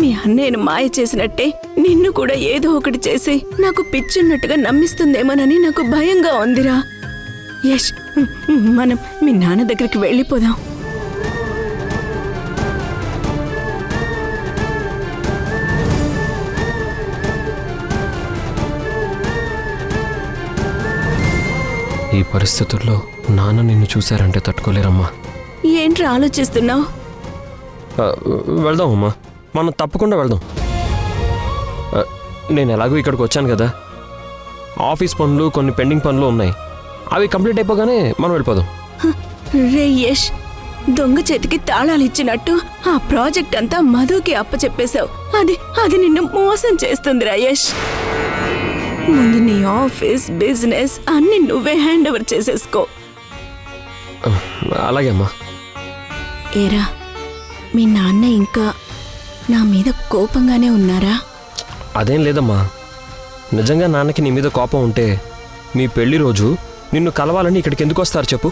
మీ అన్నయ్యను మాయ చేసినట్టే నిన్ను కూడా ఏదో ఒకటి చేసి నాకు పిచ్చున్నట్టుగా నమ్మిస్తుందేమోనని నాకు భయంగా ఉందిరా. యష్, మనం మీ నాన్న దగ్గరికి వెళ్ళిపోదాం. ఈ పరిస్థితుల్లో నాన్న నిన్ను చూశారంటే తట్టుకోలేరమ్మా. ఏంట్రా ఆలోచిస్తున్నావు? వెళ్దాం అమ్మా, మనం తప్పకుండా వెళ్దాం. నేను ఎలాగో ఇక్కడికి వచ్చాను కదా, ఆఫీస్ పనులు కొన్ని పెండింగ్ పనులు ఉన్నాయి. అవి కంప్లీట్ అయిపోగానే మనం వెళ్ళిపోదాం. రే యష్, దొంగ చేతికి తాళాలు ఇచ్చినట్టు ఆ ప్రాజెక్ట్ అంతా మధుకి అప్పచెప్పేశావు. అది నిన్ను మోసం చేస్తుందిరా యష్. ముందు నీ ఆఫీస్ బిజినెస్ అన్ని నువ్వే హ్యాండ్ ఓవర్ చేసేసుకో. అలాగే అమ్మా. ఏరా, మీ నాన్న ఇంకా నా మీద కోపంగానే ఉన్నారా? అదేం లేదమ్మా, నిజంగా నాన్నకి నీ మీద కోపం ఉంటే మీ పెళ్లి రోజు నిన్ను కలవాలని ఇక్కడికి ఎందుకు వస్తారు చెప్పు?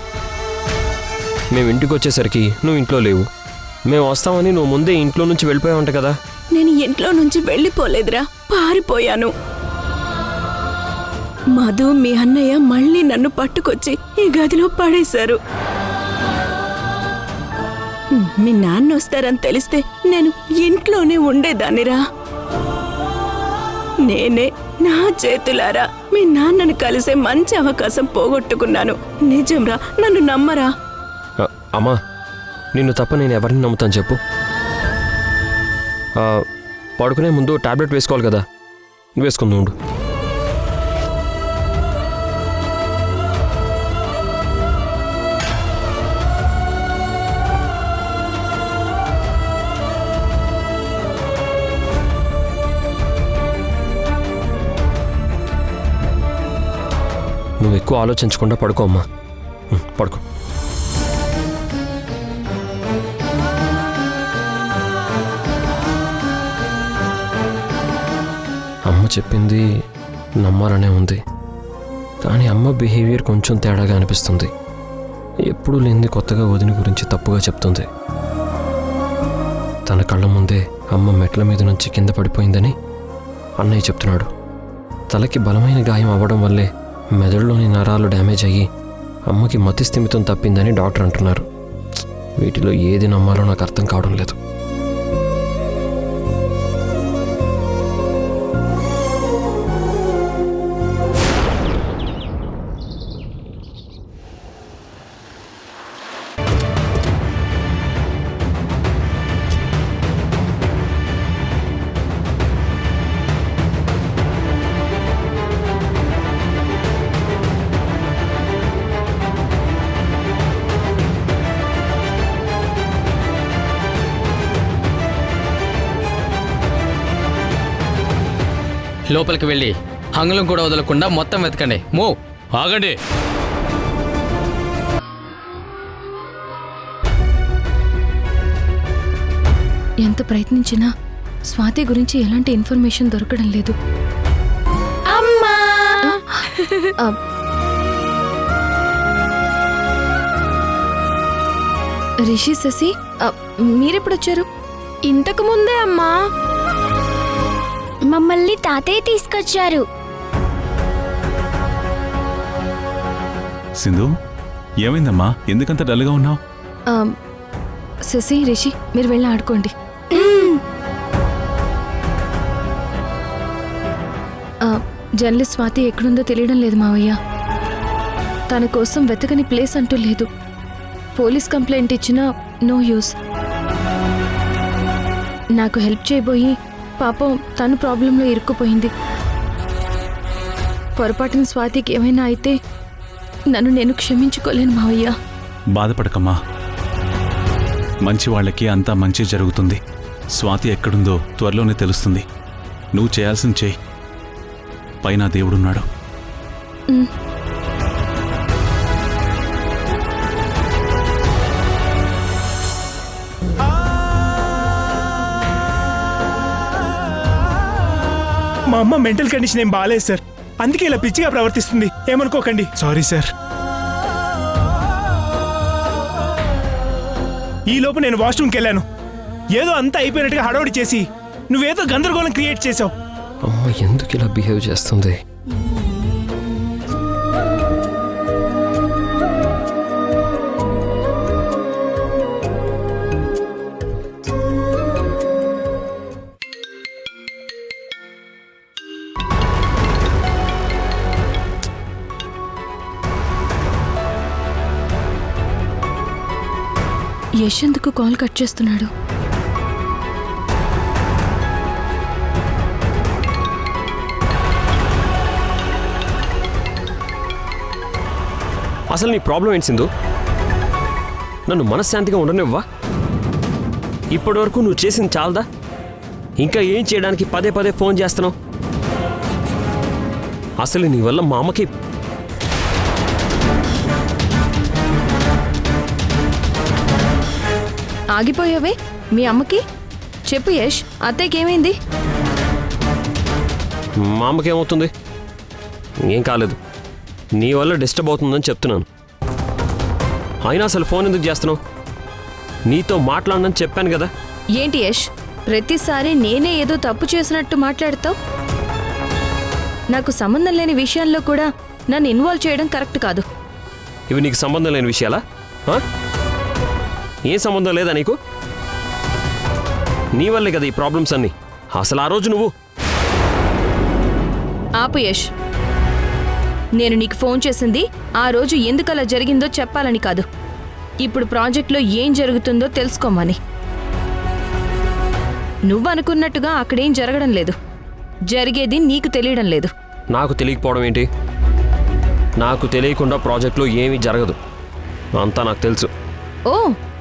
మేము ఇంటికి వచ్చేసరికి నువ్వు ఇంట్లో లేవు. మేము వస్తామని నువ్వు ముందే ఇంట్లో నుంచి వెళ్ళిపోయావంట కదా. నేను ఇంట్లో నుంచి వెళ్ళిపోలేదురా, పారిపోయాను. మధు మీ అన్నయ్య మళ్ళీ నన్ను పట్టుకొచ్చి ఈ గదిలో పడేశారు. మీ నాన్న వస్తారని తెలిస్తే నేను ఇంట్లోనే ఉండేదాన్నిరా. నేనే నా చేతులారా మీ నాన్నను కలిసే మంచి అవకాశం పోగొట్టుకున్నాను. నిజంరా, నన్ను నమ్మరా? అమ్మా, నిన్ను తప్ప నేను ఎవరిని నమ్ముతాను చెప్పు? పడుకునే ముందు టాబ్లెట్ వేసుకోవాలి కదా, వేసుకుందు ఉండు. నువ్వు ఎక్కువ ఆలోచించకుండా పడుకో అమ్మా, పడుకో. అమ్మ చెప్పింది నమ్మాలనే ఉంది, కానీ అమ్మ బిహేవియర్ కొంచెం తేడాగా అనిపిస్తుంది. ఎప్పుడూ లేనిది కొత్తగా వదిన గురించి తప్పుగా చెప్తుంది. తన కళ్ళ ముందే అమ్మ మెట్ల మీద నుంచి కింద పడిపోయిందని అన్నయ్య చెప్తున్నాడు. తలకి బలమైన గాయం అవ్వడం వల్లే మెదడులోని నరాలు డ్యామేజ్ అయ్యి అమ్మకి మతి స్థిమితం తప్పిందని డాక్టర్ అంటున్నారు. వీటిలో ఏది నమ్మాలో నాకు అర్థం కావడం లేదు. లోపలికి వెళ్ళి అంగుళం కూడా వదలకుండా మొత్తం వెతకండి. మూవ్. ఆగండి. ఎంత ప్రయత్నించినా స్వాతి గురించి ఎలాంటి ఇన్ఫర్మేషన్ దొరకడం లేదు. అమ్మా! రిషి, శశి, మీరెప్పుడొచ్చారు? ఇంతకు ముందే అమ్మా, మమ్మల్ని తాతయ్య తీసుకొచ్చారు. సింధు, ఏమైందమ్మా? ఎందుకంత డల్గా ఉన్నావు? శశి, రిషి, మీరు వెళ్ళి ఆడుకోండి. జర్నలిస్ట్ స్వాతి ఎక్కడుందో తెలియడం లేదు మావయ్య. తన కోసం వెతకని ప్లేస్ అంటూ లేదు. పోలీస్ కంప్లైంట్ ఇచ్చినా నో యూస్. నాకు హెల్ప్ చేయబోయి పాపం తను ప్రాబ్లంలో ఇరుక్కుపోయింది. పొరపాటున స్వాతికి ఏమైనా అయితే నన్ను నేను క్షమించుకోలేను మావయ్య. బాధపడకమ్మా, మంచి వాళ్ళకి అంతా మంచి జరుగుతుంది. స్వాతి ఎక్కడుందో త్వరలోనే తెలుస్తుంది. నువ్వు చేయాల్సింది చేయి. పైన దేవుడున్నాడు. మా అమ్మ మెంటల్ కండిషన్ ఏం బాగాలేదు సార్, అందుకే ఇలా పిచ్చిగా ప్రవర్తిస్తుంది. ఏమనుకోకండి. Sorry sir. ఈ లోపు నేను వాష్రూమ్కి వెళ్ళాను. ఏదో అంతా అయిపోయినట్టుగా హడావుడి చేసి నువ్వేదో గందరగోళం క్రియేట్ చేసావు. అమ్మ ఎందుకు ఇలా బిహేవ్ చేస్తుంది? యశ్ ఎందుకు కాల్ కట్ చేస్తున్నాడు? అసలు నీ ప్రాబ్లం ఏంటి సింధు? నన్ను మనశ్శాంతిగా ఉండనివ్వా? ఇప్పటి వరకు నువ్వు చేసింది చాలదా? ఇంకా ఏం చేయడానికి పదే పదే ఫోన్ చేస్తున్నావు? అసలు నీ వల్ల మా అమ్మకి ఆగిపోయావే మీ అమ్మకి? చెప్పు యష్, అత్తయ్యకి ఏమైంది? మా అమ్మకి ఏమవుతుంది? ఏం కాలేదు. నీ వల్ల డిస్టర్బ్ అవుతుందని చెప్తున్నాను. అయినా అసలు ఫోన్ ఎందుకు చేస్తున్నావు? నీతో మాట్లాడనని చెప్పాను కదా. ఏంటి యష్, ప్రతిసారి నేనే ఏదో తప్పు చేసినట్టు మాట్లాడతావు? నాకు సంబంధం లేని విషయాల్లో కూడా నన్ను ఇన్వాల్వ్ చేయడం కరెక్ట్ కాదు. ఇవి నీకు సంబంధం లేని విషయాలా? ఏం సంబంధం లేదా నీకు? నీ వల్లే కదా ఈ ప్రాబ్లమ్స్ అన్నీ. అసలు ఆ రోజు నువ్వు ఆపు యష్. నేను నీకు ఫోన్ చేసింది ఆ రోజు ఎందుకలా జరిగిందో చెప్పాలని కాదు, ఇప్పుడు ప్రాజెక్ట్లో ఏం జరుగుతుందో తెలుసుకోమని. నువ్వు అనుకున్నట్టుగా అక్కడేం జరగడం లేదు. జరిగేది నీకు తెలియడం లేదు. నాకు తెలియకపోవడం ఏంటి? నాకు తెలియకుండా ప్రాజెక్ట్లో ఏమీ జరగదు. అంతా నాకు తెలుసు. ఓ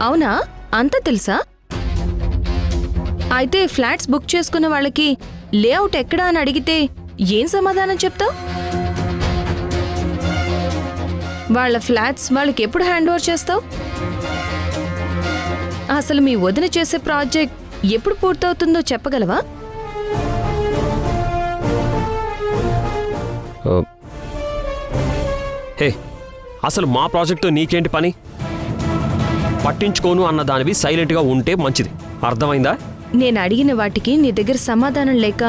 అవునా, అంతా తెలుసా? అయితే ఫ్లాట్స్ బుక్ చేసుకున్న వాళ్ళకి లేఅవుట్ ఎక్కడా అని అడిగితే ఏం సమాధానం చెప్తావు? వాళ్ళ ఫ్లాట్స్ వాళ్ళకి ఎప్పుడు హ్యాండ్ ఓవర్ చేస్తావు? అసలు మీ వదిన చేసే ప్రాజెక్ట్ ఎప్పుడు పూర్తవుతుందో చెప్పగలవా? హే, అసలు మా ప్రాజెక్ట్తో నీకేంటి పని? పట్టించుకోను అన్న దానివి సైలెంట్గా ఉంటే మంచిది. అర్థమైందా? నేను అడిగిన వాటికి నీ దగ్గర సమాధానం లేక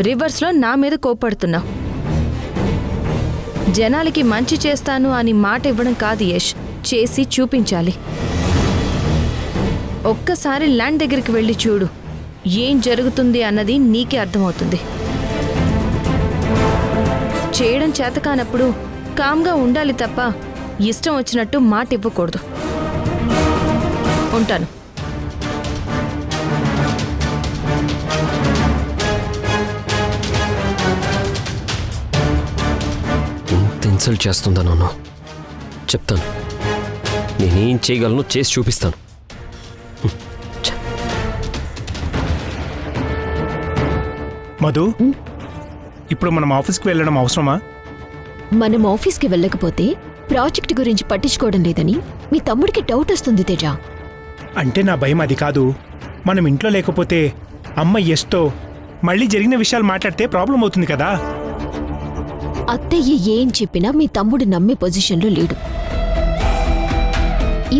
రివర్స్లో నా మీద కోప్పడుతున్నావు. జనాలకి మంచి చేస్తాను అని మాట ఇవ్వడం కాదు యష్, చేసి చూపించాలి. ఒక్కసారి ల్యాండ్ దగ్గరికి వెళ్ళి చూడు, ఏం జరుగుతుంది అన్నది నీకే అర్థమవుతుంది. చేయడం చేతకానప్పుడు కామ్గా ఉండాలి తప్ప ఇష్టం వచ్చినట్టు మాట ఇవ్వకూడదు. ఉంటాను. ఇంత ఇన్సల్ట్ చేస్తుందా నన్ను? చెప్తాను, నేనేం చేయగలను చేసి చూపిస్తాను. మధు, ఇప్పుడు మనం ఆఫీస్కి వెళ్ళడం అవసరమా? మనం ఆఫీస్కి వెళ్ళకపోతే ప్రాజెక్ట్ గురించి పట్టించుకోవడం లేదని మీ తమ్ముడికి డౌట్ వస్తుంది తేజ. అంటే నా భయం అది కాదు. మనం ఇంట్లో లేకపోతే అమ్మ యష్తో మళ్ళీ జరిగిన విషయాలు మాట్లాడితే ప్రాబ్లం అవుతుంది కదా. అత్తయ్య ఏం చెప్పినా మీ తమ్ముడు నమ్మే పొజిషన్లో లేడు.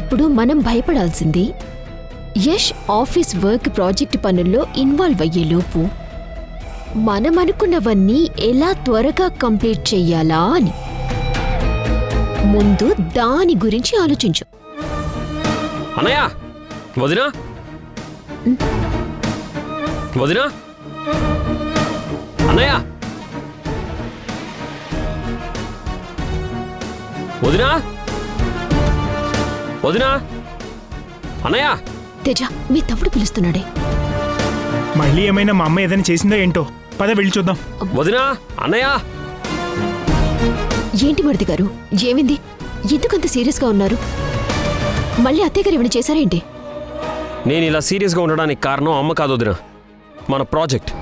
ఇప్పుడు మనం భయపడాల్సింది యష్ ఆఫీస్ వర్క్ ప్రాజెక్ట్ పనుల్లో ఇన్వాల్వ్ అయ్యేలోపు మనం అనుకున్నవన్నీ ఎలా త్వరగా కంప్లీట్ చెయ్యాలా అని. ముందు దాని గురించి ఆలోచించు. అన్నయ్య, వదినా, వదినా, అన్నయ్య. వదినా వదినా అన్నయ్య తేజ మీ తమ్ముడు పిలుస్తున్నాడే. మళ్ళీ ఏమైనా మా అమ్మ ఏదైనా చేసిందో ఏంటో, పద వెళ్ళి చూద్దాం. వదినా అన్నయ్య. ఏంటి మరిది గారు, ఏమింది? ఎందుకంత సీరియస్గా ఉన్నారు? మళ్ళీ అత్తయ్య గారు ఏమైనా చేశారేంటి? నేను ఇలా సీరియస్గా ఉండడానికి కారణం అమ్మ కాదు వదినా, మన ప్రాజెక్ట్.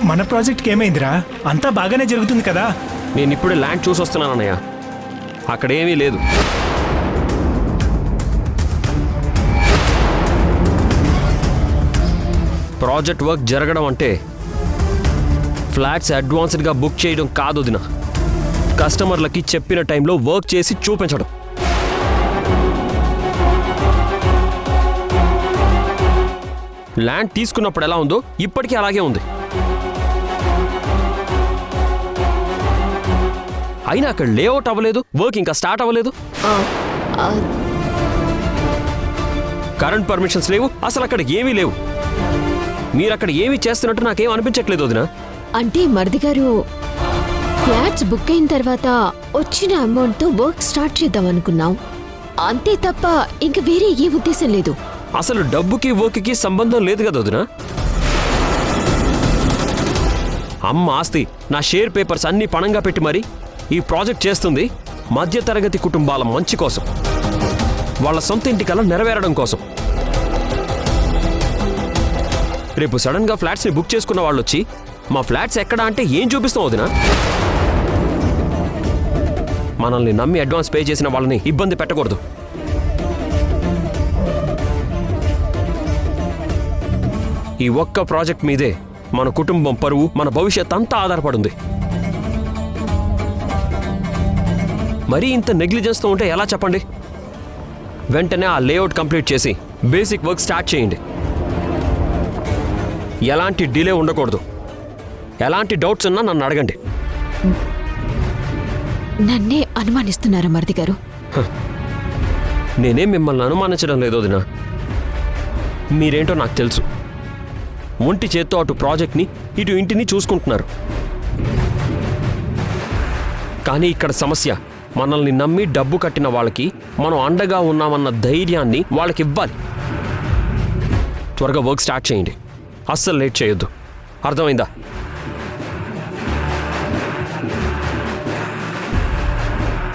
మన ప్రాజెక్ట్కి ఏమైందిరా? అంతా బాగానే జరుగుతుంది కదా. నేను ఇప్పుడే ల్యాండ్ చూసి వస్తున్నాను అన్నయ్య, అక్కడేమీ లేదు. ప్రాజెక్ట్ వర్క్ జరగడం అంటే ఫ్లాట్స్ అడ్వాన్స్డ్గా బుక్ చేయడం కాదు వదిన, కస్టమర్లకి చెప్పిన టైంలో వర్క్ చేసి చూపించడం. ల్యాండ్ తీసుకున్నప్పుడు ఎలా ఉందో ఇప్పటికీ అలాగే ఉంది. అయినా అక్కడ లేఅవుట్ అవ్వలేదు, వర్క్ ఇంకా స్టార్ట్ అవ్వలేదు. కరెంట్ పర్మిషన్స్ లేవు, అసలు అక్కడ ఏమీ లేవు. మీరు అక్కడ ఏమీ చేస్తున్నట్టు నాకేం అనిపించట్లేదు వదినా. అంటే మరిది గారు ఫ్లాట్స్ బుక్ అయిన తర్వాత వచ్చిన అమౌంట్తో వర్క్ స్టార్ట్ చేద్దాం అనుకున్నాం, అంతే తప్ప ఇంక వేరే ఏ ఉద్దేశం లేదు. అసలు డబ్బుకి వర్క్కి సంబంధం లేదు కదా వదినా. అమ్మ ఆస్తి, నా షేర్ పేపర్స్ అన్ని పణంగా పెట్టి మరి ఈ ప్రాజెక్ట్ చేస్తుంది మధ్యతరగతి కుటుంబాల మంచి కోసం, వాళ్ళ సొంత ఇంటి కల నెరవేరడం కోసం. రేపు సడన్ గా ఫ్లాట్స్ ని బుక్ చేసుకున్న వాళ్ళు వచ్చి మా ఫ్లాట్స్ ఎక్కడా అంటే ఏం చూపిస్తాం వదినా? మనల్ని నమ్మి అడ్వాన్స్ పే చేసిన వాళ్ళని ఇబ్బంది పెట్టకూడదు. ఈ ఒక్క ప్రాజెక్ట్ మీదే మన కుటుంబం పరువు, మన భవిష్యత్ అంతా ఆధారపడింది. మరీ ఇంత నెగ్లిజెన్స్తో ఉంటే ఎలా చెప్పండి? వెంటనే ఆ లేఅవుట్ కంప్లీట్ చేసి బేసిక్ వర్క్ స్టార్ట్ చేయండి. ఎలాంటి డిలే ఉండకూడదు. ఎలాంటి డౌట్స్ ఉన్నా నన్ను అడగండి. నన్నే అనుమానిస్తున్నారా మరిది గారు? నేనేం మిమ్మల్ని అనుమానించడం లేదు వదినా, మీరేంటో నాకు తెలుసు. ఒంటి చేత్తో అటు ప్రాజెక్ట్ని ఇటు ఇంటిని చూసుకుంటున్నారు. కానీ ఇక్కడ సమస్య, మనల్ని నమ్మి డబ్బు కట్టిన వాళ్ళకి మనం అండగా ఉన్నామన్న ధైర్యాన్ని వాళ్ళకి ఇవ్వాలి. త్వరగా వర్క్ స్టార్ట్ చేయండి, అస్సలు లేట్ చేయొద్దు. అర్థమైందా?